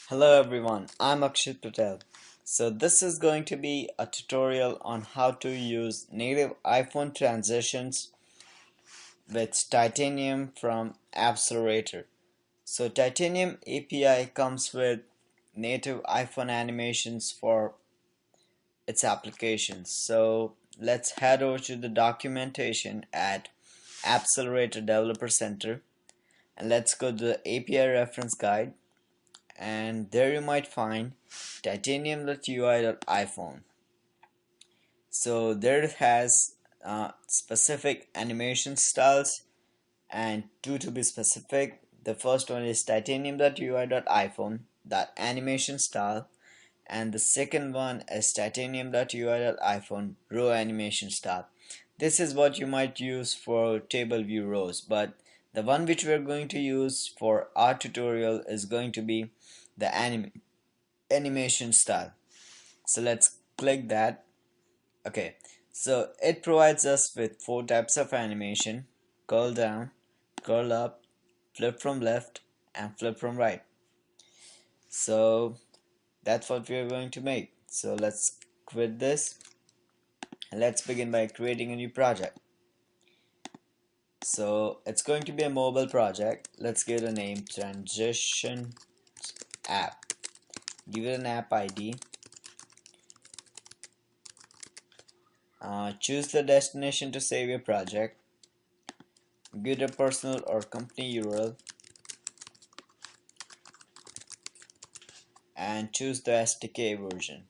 Hello everyone, I'm Akshay Patel. So this is going to be a tutorial on how to use native iPhone transitions with Titanium from Appcelerator. So Titanium API comes with native iPhone animations for its applications. So let's head over to the documentation at Appcelerator Developer Center and let's go to the API reference guide, and there you might find titanium.ui.iphone. So there it has specific animation styles, and two to be specific. The first one is titanium.ui.iphone, that animation style, and the second one is titanium.ui.iphone row animation style. This is what you might use for table view rows, but the one which we are going to use for our tutorial is going to be the animation style. So let's click that. Okay, so it provides us with four types of animation: curl down, curl up, flip from left, and flip from right. So that's what we are going to make. So let's quit this and let's begin by creating a new project. So it's going to be a mobile project. Let's give it a name, transition app. Give it an app ID. Choose the destination to save your project. Give it a personal or company URL and choose the SDK version.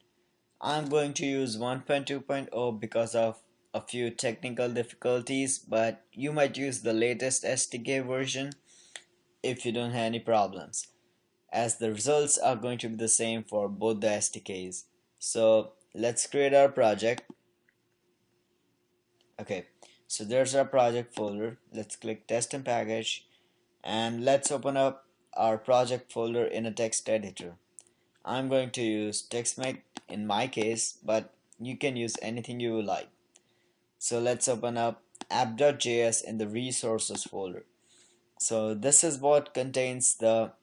I'm going to use 1.2.0 because of a few technical difficulties, but you might use the latest SDK version if you don't have any problems, as the results are going to be the same for both the SDKs. So let's create our project. Okay, so there's our project folder. Let's click test and package, and let's open up our project folder in a text editor. I'm going to use TextMate in my case, but you can use anything you like. So let's open up app.js in the resources folder. So this is what contains the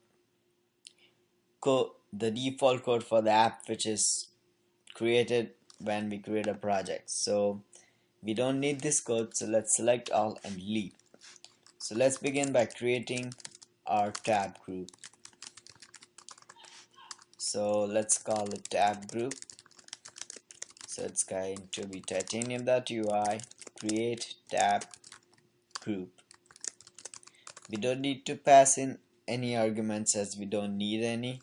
default code for the app, which is created when we create a project. So we don't need this code, so let's select all and delete. So let's begin by creating our tab group. So let's call it tab group. So it's going to be titanium.ui create tab group. We don't need to pass in any arguments as we don't need any.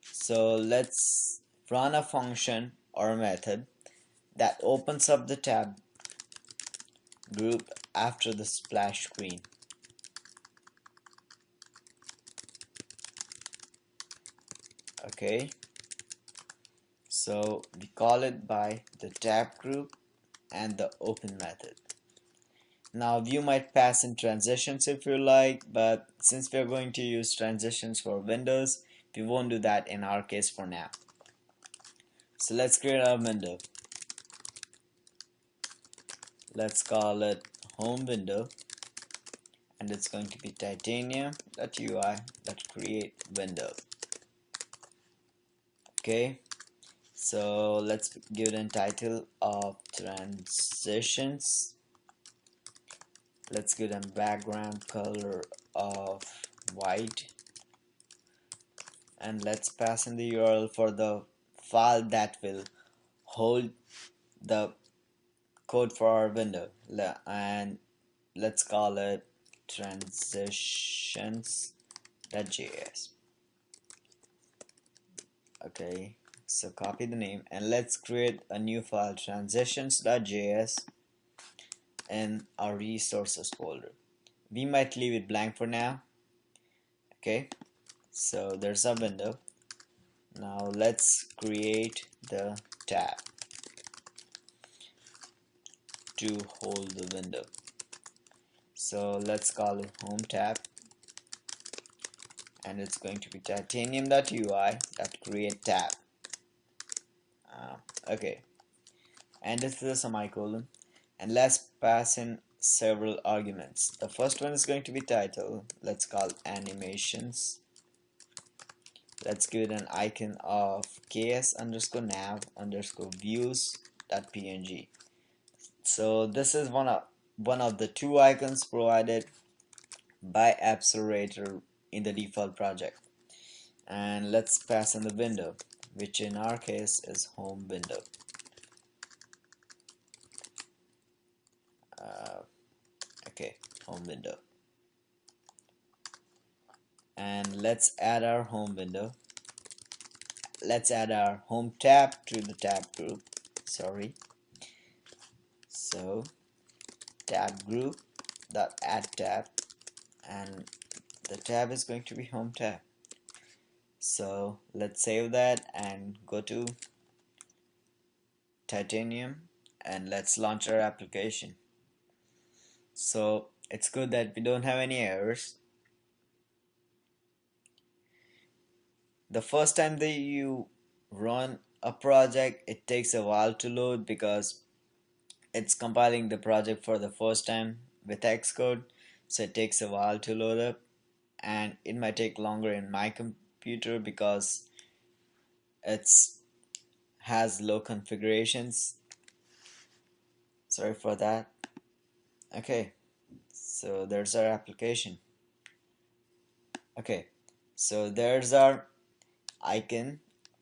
So let's run a function or a method that opens up the tab group after the splash screen. Okay, so we call it by the tab group and the open method. Now you might pass in transitions if you like, but since we're going to use transitions for Windows, we won't do that in our case for now. So let's create our window. Let's call it home window, and it's going to be titanium.ui.create window. Okay, so let's give it a title of transitions. Let's give them background color of white, and let's pass in the URL for the file that will hold the code for our window, and let's call it transitions.js. Okay, so copy the name and let's create a new file, transitions.js, in our resources folder. We might leave it blank for now. Okay, so there's a window. Now let's create the tab to hold the window. So let's call it home tab, and it's going to be titanium.ui.create tab. Okay, and this is a semicolon, and let's pass in several arguments. The first one is going to be title. Let's call animations, Let's give it an icon of ks underscore nav underscore views.png. So this is one of the two icons provided by Appcelerator in the default project. And let's pass in the window, which in our case is home window. uh, okay, home window. And let's add our home window. Let's add our home tab to the tab group. Sorry. So tab group dot add tab, and the tab is going to be home tab. So let's save that and go to Titanium and let's launch our application. So it's good that we don't have any errors. The first time that you run a project, it takes a while to load because it's compiling the project for the first time with Xcode, so it takes a while to load up, and it might take longer in my computer because it's has low configurations. Sorry for that. Okay, so there's our application. Okay, so there's our icon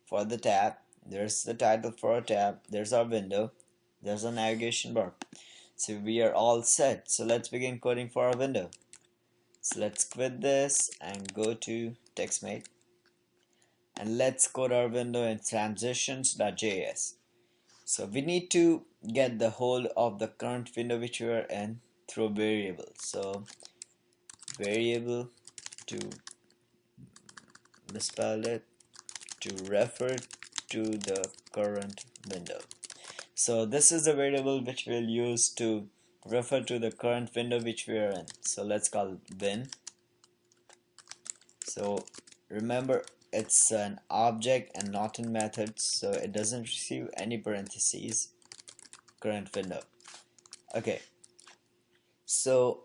for the tab, there's the title for a tab, there's our window, there's a navigation bar. So we are all set. So let's begin coding for our window. So let's quit this and go to TextMate, and let's code our window in transitions.js. So we need to get the hold of the current window which we are in through variable. So variable to misspelled it to refer to the current window. So this is the variable which we'll use to refer to the current window which we are in. So let's call it win. So remember, it's an object and not a method, so it doesn't receive any parentheses. Current window. Okay, so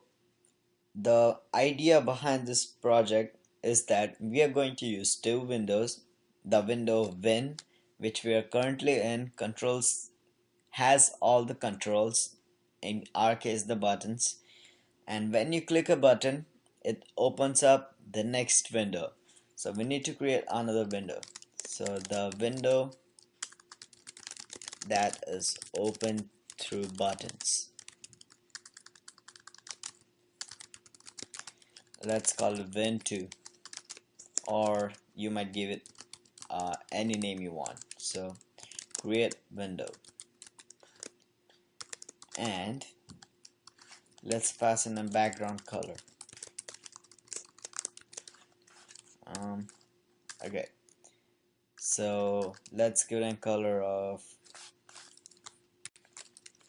the idea behind this project is that we are going to use two windows. The window win, which we are currently in, controls has all the controls, in our case the buttons, and when you click a button it opens up the next window. So we need to create another window. So the window that is open through buttons, let's call it win2, or you might give it any name you want. So create window, and let's pass in a background color. Okay, so let's give it a color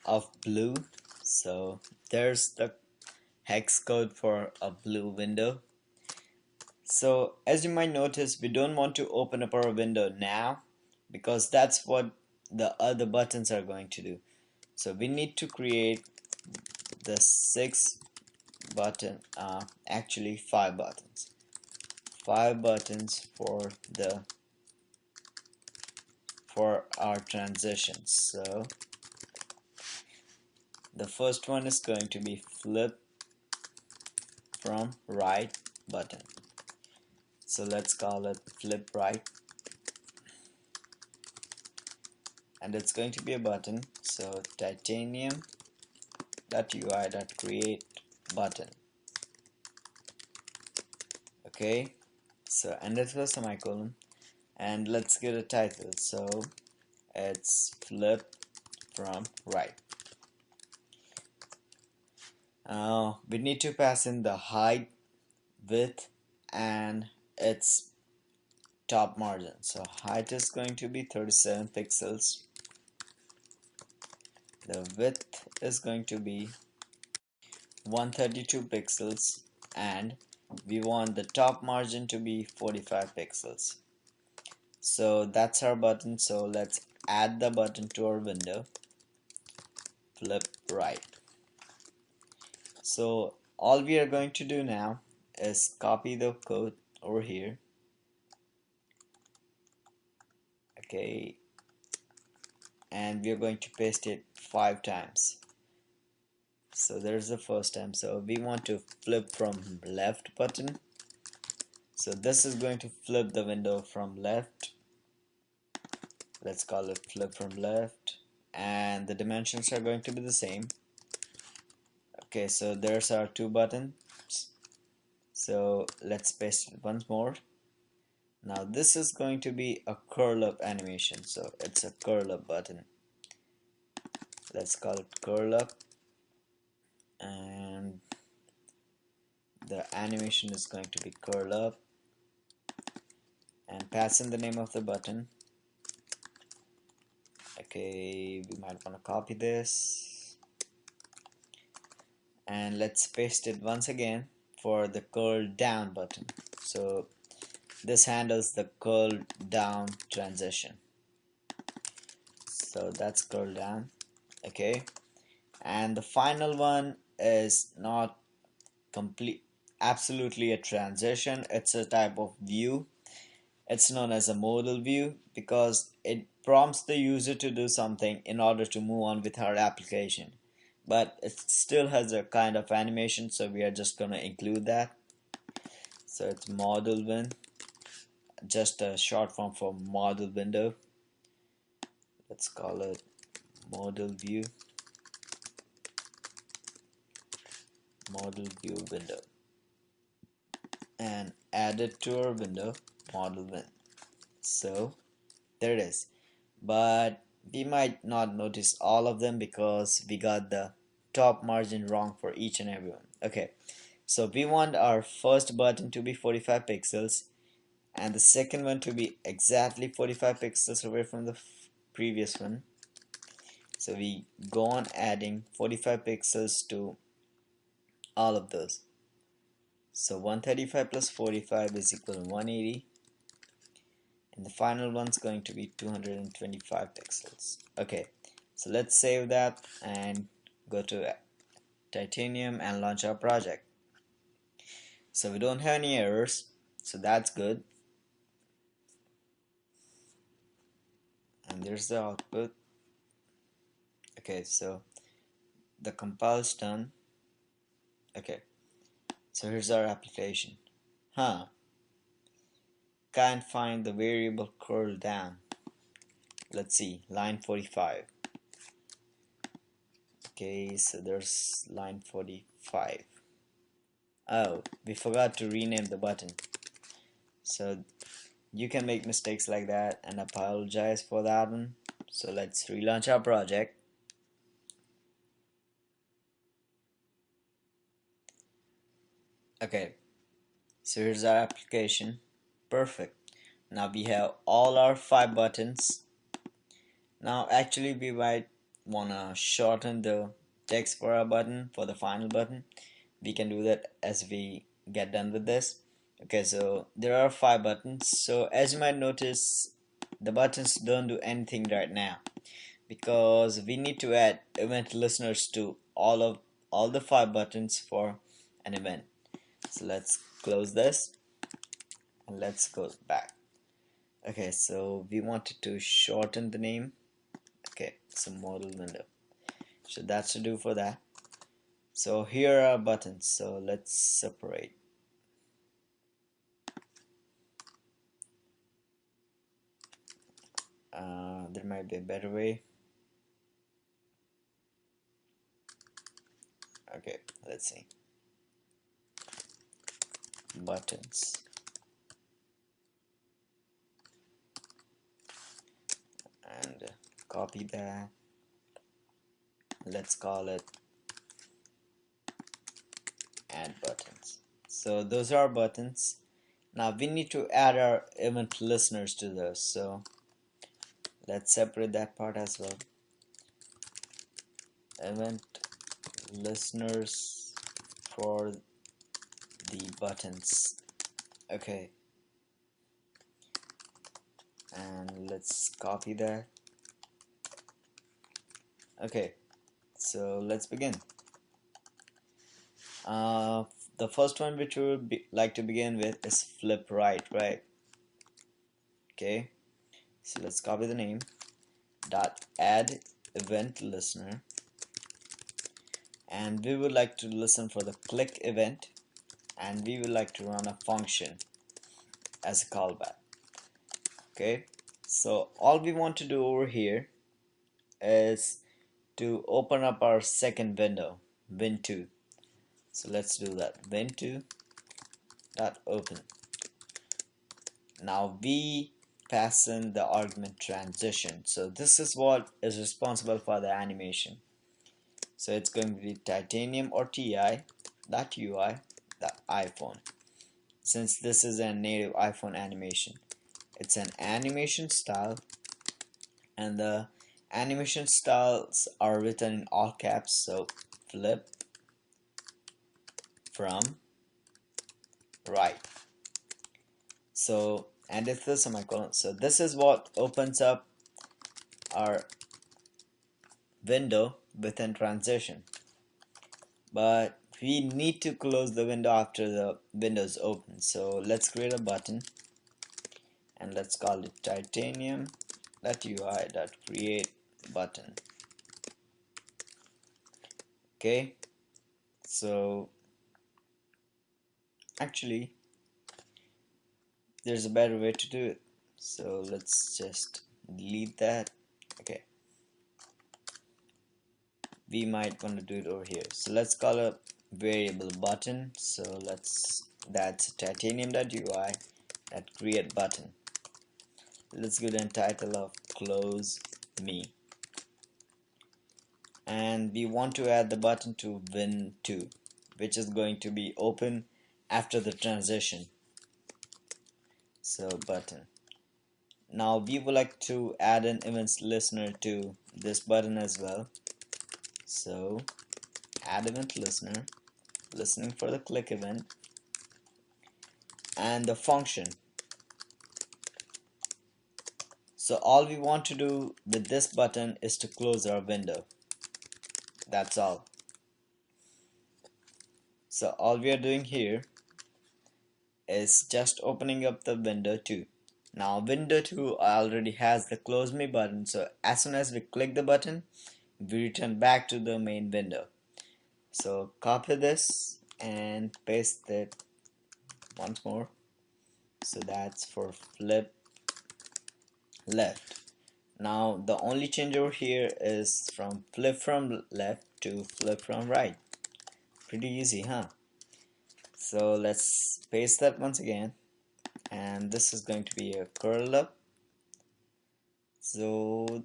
of blue. So there's the hex code for a blue window. So as you might notice, we don't want to open up our window now because that's what the other buttons are going to do. So we need to create the 6 button, actually 5 buttons. 5 buttons for our transitions. So the first one is going to be flip from right button. So let's call it flip right, and it's going to be a button. So titanium.ui.create button. Okay, so and it was semicolon, and let's give a title. So it's flip from right. We need to pass in the height, width, and its top margin. So height is going to be 37 pixels. The width is going to be 132 pixels, and we want the top margin to be 45 pixels. So that's our button. So let's add the button to our window. Flip right. So all we are going to do now is copy the code over here Okay, and we are going to paste it 5 times. So there's the first time. So we want to flip from left button. So this is going to flip the window from left. Let's call it flip from left, and the dimensions are going to be the same. Okay, so there's our 2 buttons. So let's paste it once more. Now this is going to be a curl up animation, so it's a curl up button. Let's call it curl up, and the animation is going to be curl up, and pass in the name of the button. Okay, we might want to copy this, and let's paste it once again for the curl down button. So this handles the curl down transition. So that's curl down. Okay, and the final one is not absolutely a transition. It's a type of view. It's known as a modal view because it prompts the user to do something in order to move on with our application, but it still has a kind of animation, so we are just going to include that. So it's modal win, just a short form for model window. Let's call it model view window, and add it to our window model win. So there it is, but we might not notice all of them because we got the top margin wrong for each and every one. Okay, so we want our first button to be 45 pixels and the second one to be exactly 45 pixels away from the previous one. So we go on adding 45 pixels to all of those. So 135 plus 45 is equal to 180, and the final one's going to be 225 pixels. Okay, so let's save that and go to Titanium and launch our project. So we don't have any errors, so that's good. And there's the output. Okay, so the compile's done. Okay, so here's our application. Can't find the variable curl down. Let's see, line 45. Okay, so there's line 45. Oh, we forgot to rename the button. So you can make mistakes like that, and I apologize for that one. So let's relaunch our project. Okay, so here's our application. Perfect. Now we have all our 5 buttons. Now actually we might wanna shorten the text for our button, for the final button. We can do that as we get done with this. Okay, so there are 5 buttons. So as you might notice, the buttons don't do anything right now because we need to add event listeners to all the 5 buttons for an event. So let's close this and let's go back. Okay, so we wanted to shorten the name. Okay, so model window. So that's to do for that. So here are buttons. So let's separate. There might be a better way. Okay, let's see. Buttons. And copy that. Let's call it add buttons. So those are buttons. Now we need to add our event listeners to those. So let's separate that part as well. Event listeners for the buttons. Okay, and let's copy that. Okay, so let's begin. The first one which we would like to begin with is flip right. Okay, So let's copy the name dot add event listener, and we would like to listen for the click event, and we would like to run a function as a callback. Okay, so all we want to do over here is to open up our second window, win2. So let's do that, win2 dot open. Now we pass in the argument transition, so this is what is responsible for the animation. So it's going to be titanium or ti dot ui dot iPhone. Since this is a native iPhone animation, it's an animation style, and the animation styles are written in all caps. So flip from right. So, and if this semicolon, so this is what opens up our window within transition, but we need to close the window after the window is open. So let's create a button, and let's call it titanium.ui.create button. Okay, so actually there's a better way to do it, so let's just delete that. Okay, we might want to do it over here. So let's call a variable button. So that's titanium.ui that create button. Let's give it a title of close me, and we want to add the button to win2, which is going to be open after the transition. So button. Now we would like to add an events listener to this button as well. So add event listener, listening for the click event, and the function. So all we want to do with this button is to close our window. That's all. So all we are doing here is just opening up the window 2. Now window 2 already has the close me button, so as soon as we click the button, we return back to the main window. So copy this and paste it once more. So that's for flip left. Now the only change over here is from flip from left to flip from right. Pretty easy, huh? So let's paste that once again, and this is going to be a curl up. So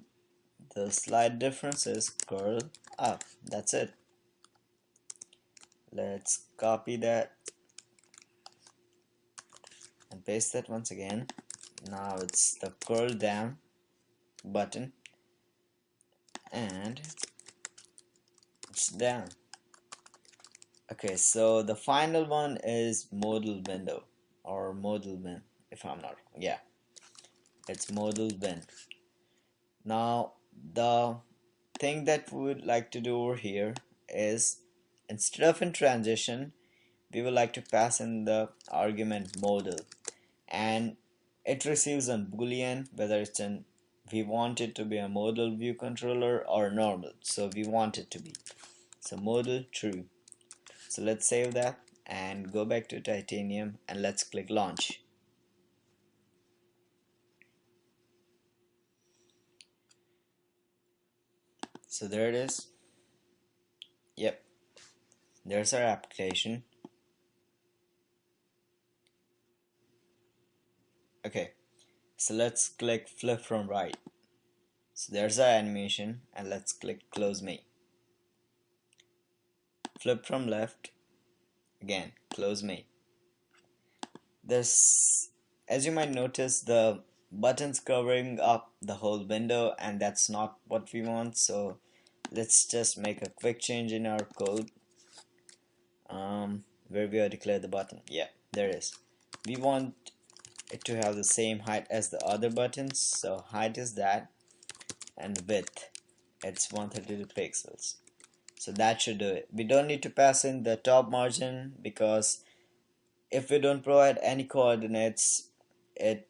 the slight difference is curl up. That's it. Let's copy that and paste that once again. Now it's the curl down button, and it's down. Okay, so the final one is modal window, or modal win, if I'm not wrong. Yeah, it's modal win. Now the thing that we would like to do over here is, instead of in transition, we would like to pass in the argument modal, and it receives a boolean whether it's in, we want it to be a modal view controller or normal. So we want it to be, so modal true. So let's save that and go back to titanium, and let's click launch. So there it is. Yep, there's our application. Okay, so let's click flip from right. So there's our animation, and let's click close me. Flip from left, again close me. This, as you might notice, the buttons covering up the whole window, and that's not what we want. So let's just make a quick change in our code, where we are declare the button. Yeah, there it is. We want it to have the same height as the other buttons, so height is that, and width, it's 132 pixels. So that should do it. We don't need to pass in the top margin, because if we don't provide any coordinates, it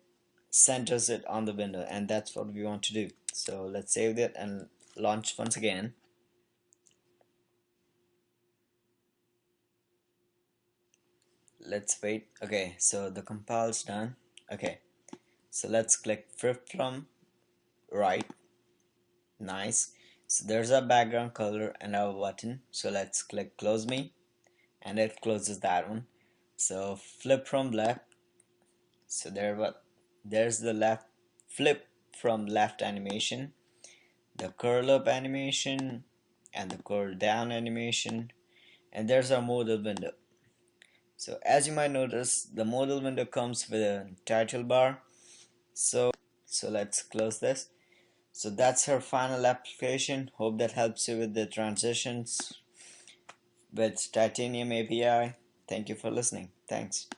centers it on the window, and that's what we want to do. So let's save that and launch once again. Let's wait. Okay, so the compile's done. Okay, so let's click flip from right. Nice. So there's our background color and our button. So let's click close me, and it closes that one. So flip from left. So there's the left flip from left animation, the curl up animation, and the curl down animation, and there's our modal window. So as you might notice, the modal window comes with a title bar. So let's close this. So that's our final application. Hope that helps you with the transitions with Titanium API. Thank you for listening. Thanks.